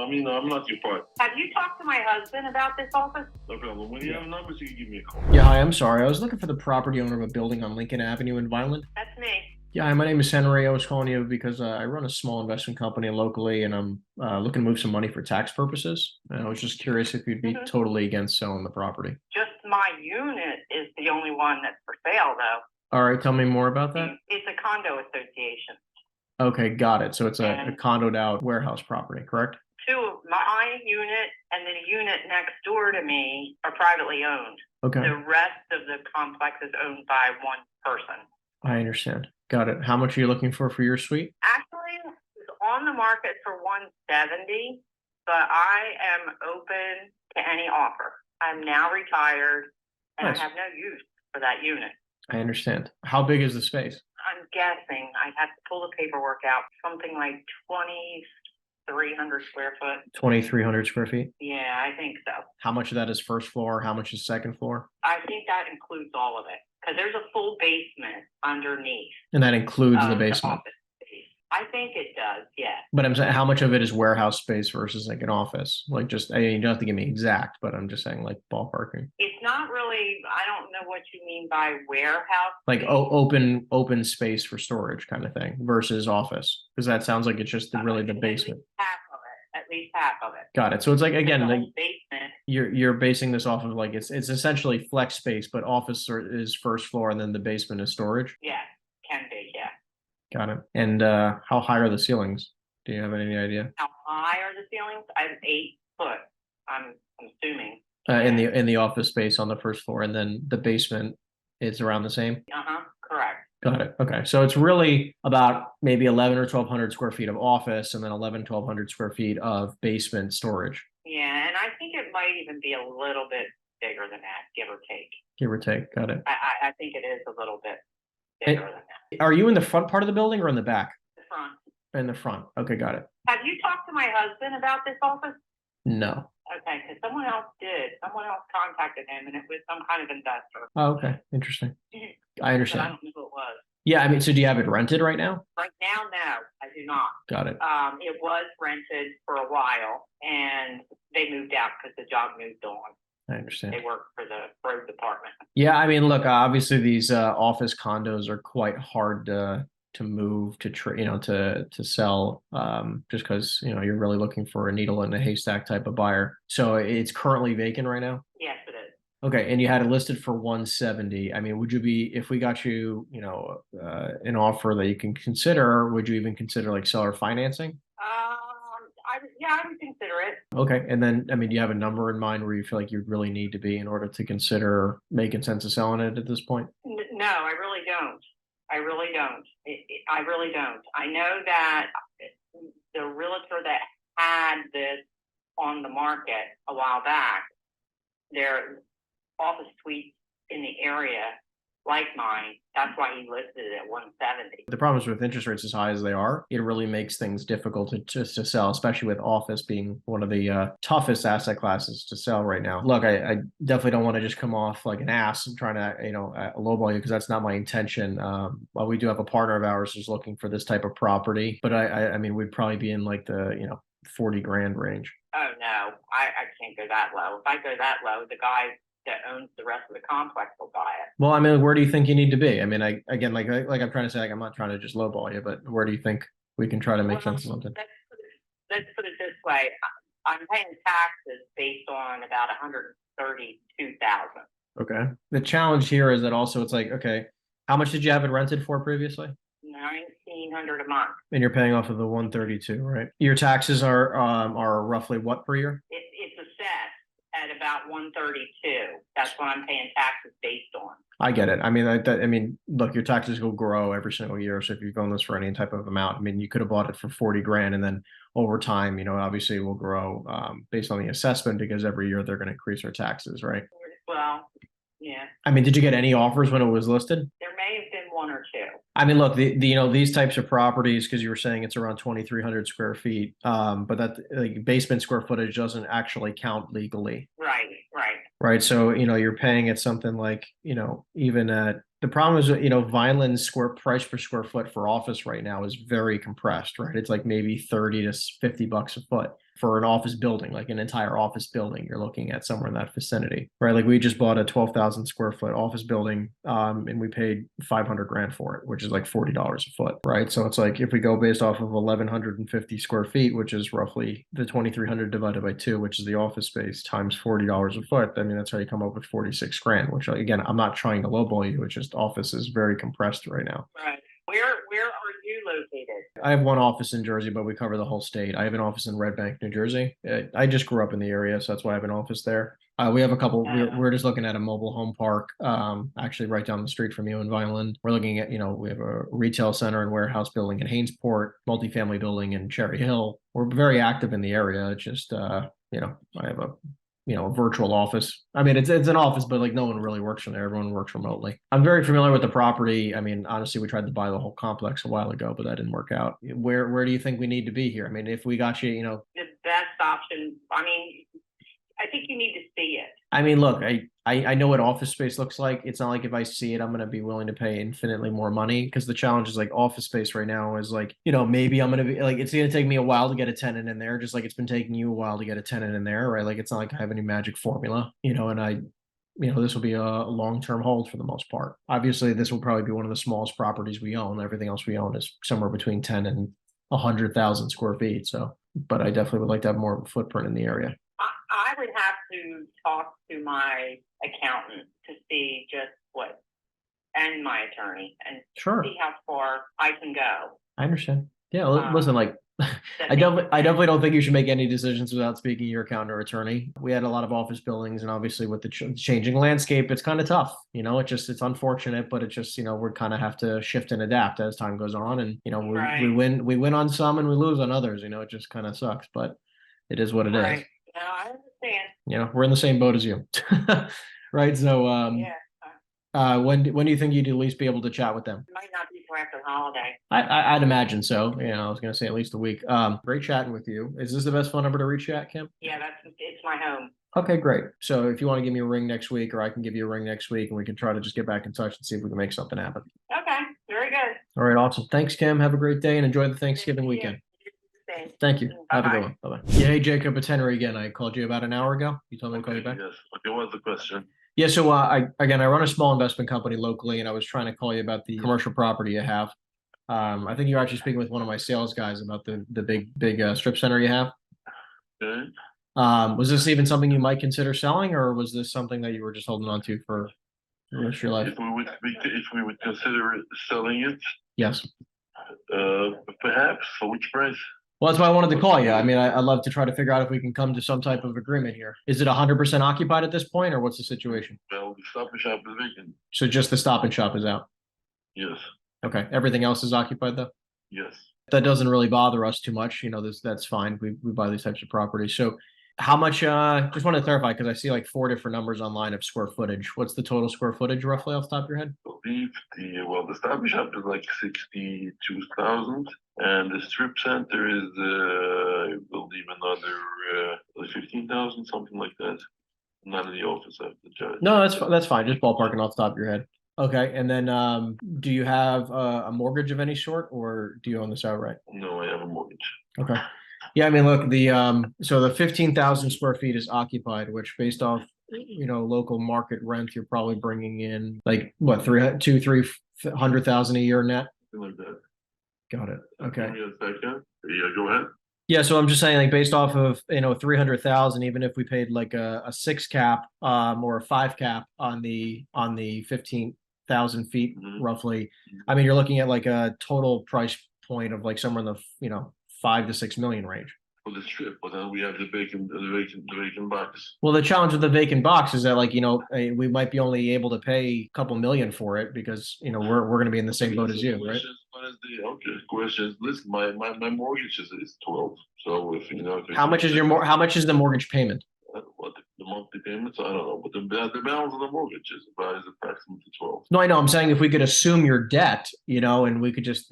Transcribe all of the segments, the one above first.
I'm not your partner. Have you talked to my husband about this office? No problem. When you have numbers, you can give me a call. Yeah, hi, I'm sorry. I was looking for the property owner of a building on Lincoln Avenue in Vineland. That's me. Yeah, hi, my name is Henry. I was calling you because I run a small investment company locally, and I'm looking to move some money for tax purposes. And I was just curious if you'd be totally against selling the property. Just my unit is the only one that's for sale, though. All right, tell me more about that. It's a condo association. Okay, got it. So it's a condoed out warehouse property, correct? Two of my unit and then a unit next door to me are privately owned. Okay. The rest of the complex is owned by one person. I understand. Got it. How much are you looking for your suite? Actually, it's on the market for $170, but I am open to any offer. I'm now retired and Nice. I have no use for that unit. I understand. How big is the space? I'm guessing I have to pull the paperwork out. Something like 2,300 square foot. 2,300 square feet? Yeah, I think so. How much of that is first floor? How much is second floor? I think that includes all of it because there's a full basement underneath. And that includes the basement? office space. I think it does, yeah. But I'm saying, how much of it is warehouse space versus like an office? Like just, I mean, you don't have to give me exact, but I'm just saying like ballparking. It's not really, I don't know what you mean by warehouse. Like open space for storage kind of thing versus office. Because that sounds like it's just really the basement. At least half of it. Got it. So it's like, again, the like whole basement. you're basing this off of like, it's essentially flex space, but office is first floor and then the basement is storage. Yeah, can be, yeah. Got it. And how high are the ceilings? Do you have any idea? How high are the ceilings? I'm 8 foot, I'm assuming. In the office space on the first floor, and then the basement is around the same. Correct. Got it. Okay, so it's really about maybe 11 or 1,200 square feet of office, and then 1,100 square feet of basement storage. Yeah, and I think it might even be a little bit bigger than that, give or take. Give or take. Got it. I think it is a little bit bigger than that. Are you in the front part of the building or in the back? The front. In the front. Okay, got it. Have you talked to my husband about this office? No. Okay, because someone else did. Someone else contacted him, and it was some kind of investor. Oh, okay. Interesting. I But I understand. don't know who it was. Yeah, I mean, so do you have it rented right now? Right now, no, I do not. Got it. It was rented for a while, and they moved out because the job moved on. I understand. They work for the road department. Yeah, I mean, look, obviously these office condos are quite hard to move to sell, just because you're really looking for a needle in a haystack type of buyer. So it's currently vacant right now. Yes, it is. Okay, and you had it listed for 170. I mean, would you be, if we got you, an offer that you can consider, would you even consider like seller financing? I would consider it. Okay, and then I mean, do you have a number in mind where you feel like you really need to be in order to consider making sense of selling it at this point? No, I really don't. I really don't. I really don't. I know that the realtor that had this on the market a while back, their office suites in the area like mine, that's why he listed it at 170. The problem is with interest rates as high as they are, it really makes things difficult to sell, especially with office being one of the toughest asset classes to sell right now. Look, I definitely don't want to just come off like an ass and trying to, lowball you, because that's not my intention. While we do have a partner of ours who's looking for this type of property, but I mean, we'd probably be in like the, 40 grand range. Oh no, I can't go that low. If I go that low, the guy that owns the rest of the complex will buy it. Well, I mean, where do you think you need to be? I mean, again, like I'm trying to say, like, I'm not trying to just lowball you, but where do you think we can try to make sense of something? Let's put it this way. I'm paying taxes based on about $132,000. Okay. The challenge here is that also it's like, okay, how much did you have it rented for previously? $1,900 a month. And you're paying off of the 132, right? Your taxes are roughly what per year? It's assessed at about 132. That's what I'm paying taxes based on. I get it. I mean, look, your taxes will grow every single year. So if you've owned this for any type of amount, I mean, you could have bought it for 40 grand, and then over time, obviously it will grow based on the assessment, because every year they're going to increase their taxes, right? Well, yeah. I mean, did you get any offers when it was listed? There may have been one or two. I mean, look, these types of properties, because you were saying it's around 2,300 square feet, but that like basement square footage doesn't actually count legally. Right. So, you're paying at something like, even at, the problem is, Vineland's price per square foot for office right now is very compressed, right? It's like maybe 30 to $50 a foot. for an office building, like an entire office building. You're looking at somewhere in that vicinity, right? Like we just bought a 12,000 square foot office building, and we paid 500 grand for it, which is like $40 a foot, right? So it's like if we go based off of 1,150 square feet, which is roughly the 2,300 divided by 2, which is the office space, times $40 a foot. I mean, that's how you come up with 46 grand. Which again, I'm not trying to lowball you. It's just office is very compressed right now. Right. Where are you located? I have one office in Jersey, but we cover the whole state. I have an office in Red Bank, New Jersey. I just grew up in the area, so that's why I have an office there. We have a couple. We're just looking at a mobile home park, actually right down the street from you in Vineland. We're looking at, we have a retail center and warehouse building in Hainesport, multifamily building in Cherry Hill. We're very active in the area. It's just, I have a virtual office. I mean, it's an office, but like no one really works from there. Everyone works remotely. I'm very familiar with the property. I mean, honestly, we tried to buy the whole complex a while ago, but that didn't work out. Where do you think we need to be here? I mean, if we got you, The best option. I mean, I think you need to see it. I mean, look, I know what office space looks like. It's not like if I see it, I'm going to be willing to pay infinitely more money, because the challenge is like office space right now is like, maybe I'm going to be like, it's going to take me a while to get a tenant in there, just like it's been taking you a while to get a tenant in there, right? Like it's not like I have any magic formula, and this will be a long-term hold for the most part. Obviously, this will probably be one of the smallest properties we own. Everything else we own is somewhere between 10 and 100,000 square feet. So, but I definitely would like to have more of a footprint in the area. I would have to talk to my accountant to see just and my attorney, and Sure, see how far I can go. I understand. Yeah, listen, like I definitely don't think you should make any decisions without speaking to your accountant or attorney. We had a lot of office buildings, and obviously with the changing landscape, it's kind of tough. It's unfortunate, but it's just, we kind of have to shift and adapt as time goes on. And, Right. we win on some and we lose on others, it just kind of sucks, but it is what it Right. is. No, I understand. We're in the same boat as you. Right. So, Yeah. when do you think you'd at least be able to chat with them? It might not be till after the holiday. I'd imagine so. I was going to say at least a week. Great chatting with you. Is this the best phone number to reach you at, Kim? Yeah, it's my home. Okay, great. So if you want to give me a ring next week, or I can give you a ring next week, and we can try to just get back in touch and see if we can make something happen. Okay, very good. All right, awesome. Thanks, Kim. Have a great day and enjoy the Thanksgiving Thank you. weekend. Thanks. Thank you. Have a Bye-bye. good one. Bye-bye. Yeah, hey, Jacob, it's Henry again. I called you about an hour ago. You told me to call you back. Yes. Okay, what's the question? Yeah, so I run a small investment company locally, and I was trying to call you about the commercial property you have. I think you're actually speaking with one of my sales guys about the big strip center you have. Okay. Was this even something you might consider selling, or was this something that you were just holding on to for the rest of your life? If we would consider selling it, Yes. perhaps, for which price? Well, that's why I wanted to call you. I mean, I'd love to try to figure out if we can come to some type of agreement here. Is it 100% occupied at this point, or what's the situation? Well, the Stop and Shop is vacant. So just the Stop and Shop is out. Yes. Okay. Everything else is occupied though? Yes. That doesn't really bother us too much. That's fine. We buy these types of properties. So how much, just want to clarify, because I see like 4 different numbers online of square footage. What's the total square footage roughly off the top of your head? I believe the Stop and Shop is like 62,000, and the strip center is I believe another like 15,000, something like that. Not in the office, I have to judge. No, that's fine. Just ballparking off the top of your head. Okay. And then do you have a mortgage of any sort, or do you own this outright? No, I have a mortgage. Okay. Yeah, I mean, look, so the 15,000 square feet is occupied, which based off, local market rent, you're probably bringing in like what, 300,000 a year net. Something like that. Got it. Okay. Give me a second. Yeah, go ahead. Yeah, so I'm just saying, like, based off of 300,000, even if we paid like a 6 cap or a 5 cap on the 15,000 feet roughly, I mean, you're looking at like a total price point of like somewhere in the 5 to 6 million range. For the strip, but then we have the vacant box. Well, the challenge with the vacant box is that, like, we might be only able to pay a couple million for it because we're going to be in the same boat as you, right? Questions. Listen, my mortgage is 12. So if how much is the mortgage payment? What the monthly payments? I don't know, but the balance of the mortgage is approximately 12. No, I know. I'm saying if we could assume your debt, and we could just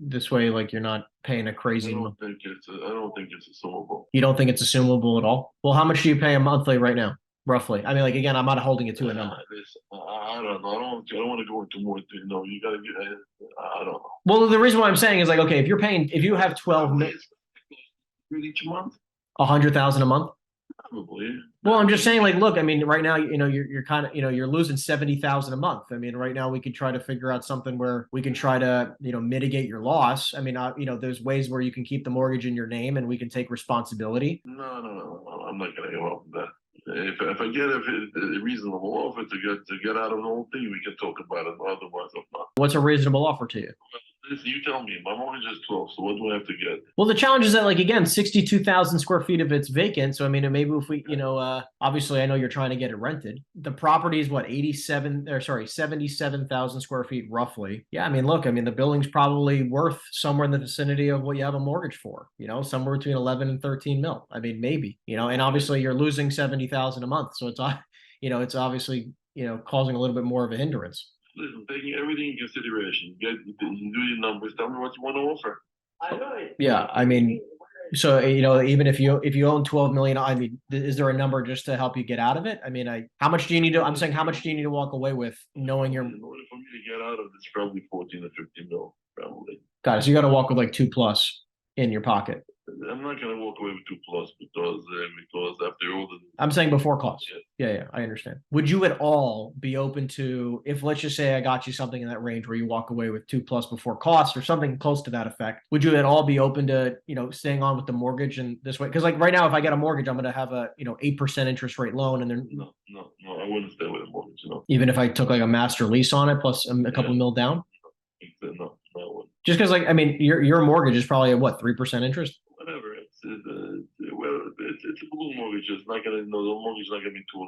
this way, like, you're not paying a crazy. I don't think it's assumable. You don't think it's assumable at all? Well, how much do you pay a monthly right now, roughly? I mean, like, again, I'm not holding it to a number. I don't know. I don't want to go into more. You gotta get. I don't know. Well, the reason why I'm saying is like, okay, if you have 12 each month. 100,000 a month. Probably. Well, I'm just saying, like, look, I mean, right now, you're kind of, you're losing 70,000 a month. I mean, right now we could try to figure out something where we can try to, mitigate your loss. I mean, there's ways where you can keep the mortgage in your name and we can take responsibility. No, I'm not gonna go off of that. If I get a reasonable offer to get out of the whole thing, we can talk about it. Otherwise, I'm not. What's a reasonable offer to you? You tell me. My mortgage is 12, so what do I have to get? Well, the challenge is that, like, again, 62,000 square feet of it's vacant. So, I mean, maybe if we, obviously I know you're trying to get it rented. The property is what, 77,000 square feet roughly. Yeah. I mean, look, I mean, the building's probably worth somewhere in the vicinity of what you have a mortgage for, somewhere between 11 and 13 mil. I mean, maybe, and obviously you're losing 70,000 a month. So it's obviously, causing a little bit more of a hindrance. Listen, taking everything in consideration, you do your numbers. Tell me what you want to offer. Yeah, I mean, so even if you own 12 million, I mean, is there a number just to help you get out of it? I mean, how much do you need to? I'm saying, how much do you need to walk away with, knowing you're? In order for me to get out of this, probably 14 or 15 mil, probably. Got it. So you got to walk with like 2+ in your pocket. I'm not gonna walk away with 2+ because after all the. I'm saying before costs. Yeah, I understand. Would you at all be open to, if let's just say I got you something in that range where you walk away with 2+ before costs or something close to that effect? Would you at all be open to staying on with the mortgage and this way? Because like right now, if I get a mortgage, I'm going to have a 8% interest rate loan, and then No, I wouldn't stay with a mortgage. No. Even if I took like a master lease on it plus a couple mil down. No, I wouldn't. Just because, like, I mean, your mortgage is probably at what, 3% interest? Whatever. It's a balloon mortgage. It's not gonna. No, the mortgage is not gonna be too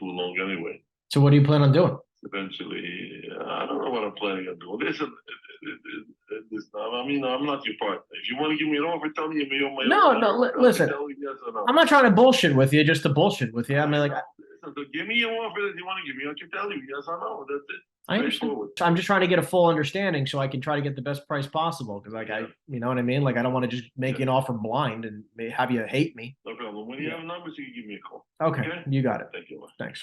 long anyway. So what do you plan on doing? Eventually, I don't know what I'm planning on doing. Listen, I mean, I'm not your partner. If you want to give me an offer, tell me you're my listen. Yes or no. I'm not trying to bullshit with you, just to bullshit with you. I mean, like, so give me an offer that you want to give me. I can tell you yes or no. That's it. I understand. I'm just trying to get a full understanding so I can try to get the best price possible. Because, like, you know what I mean? Like, I don't want to just make you an offer blind and have you hate me. No problem. When you have numbers, you can give me a call. Okay, you got it. Thank you. Thanks.